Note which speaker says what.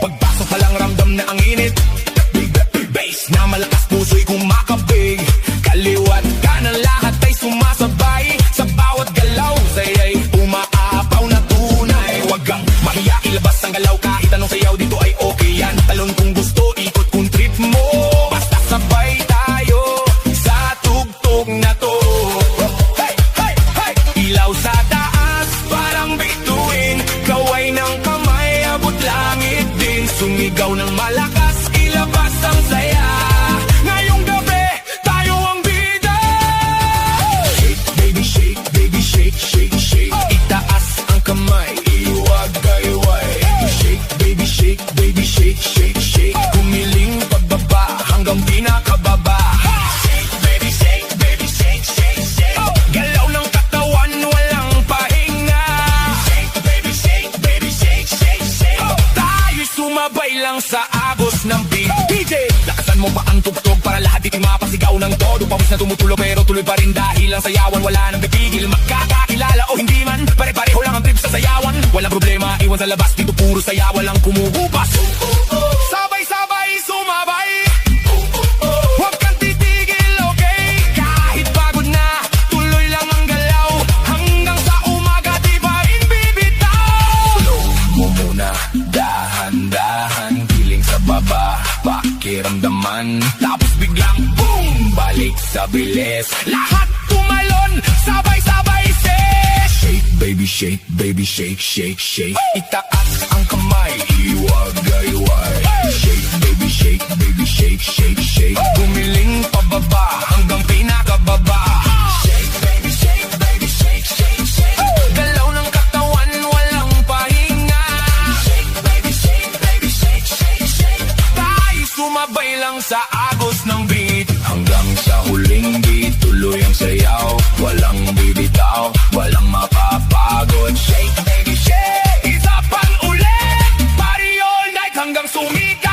Speaker 1: Pagpasok pa lang ramdam na ang init. Big bass na malakas, puso'y kumakabig. Kaliwat kanan lahat ay sumasabay. Sa bawat galaw saya'y umaapaw na tunay. Huwag kang mahiya, ilabas ang galaw. Kahit anong sayaw dito ay okay yan. Talon kung gusto, ikot kung trip mo. Basta sabay tayo sa tugtog na to. Hey, hey, hey! Ilaw sa taas, parang bituin. Kaway ng kamay, abot langit din. Sumigaw ng malakas, ilabas ang saya. Ngayong gabi, tayo ang bida. Shake, baby, shake, shake, shake. Itaas ang kamay, iwagayway. Shake, baby, shake, shake, shake. Kumiling pagbaba hanggang pinakababa. Shake, baby, shake, shake, shake. Galaw ng katawan, walang pahinga. Shake, baby, shake, shake. Tayo'y sumabay lang sa agos ng beat. DJ, lakasan mo pa ang tugtog para lahat di mapasigaw ng todo. Pawis na tumutulog pero tuloy pa rin dahil ang sayawan wala nang pipigil. Magkakakilala o hindi man, pare-pareho lang ang trip sa sayawan. Walang problema, iwan sa labas, dito puro saya, walang kumuhupas. Sabay-sabay sumabay. Huwag kang titigil, okay? Kahit pagod na, tuloy lang ang galaw. Hanggang sa umaga, di pa rin bibitaw. Slow mo muna, dahan-dahan. Feeling sa baba, pakiramdaman. Tapos biglang boom, balik sa bilis. Lahat tumalon, sabay-sabay shake, baby, shake, shake. Itaas ang kamay, iwagayway. Shake, baby, shake, shake. Gumiling pababa hanggang pinakababa. Shake, baby, shake, shake. Galaw ng katawan, walang pahinga. Shake, baby, shake. Tayo sumabay lang sa agos ng beat. Hanggang sa huling beat, tuloy ang sayaw. Walang bibitaw, walang mapapagod. Shake, baby, shake. Isa pang ulit, party all night hanggang sumigaw.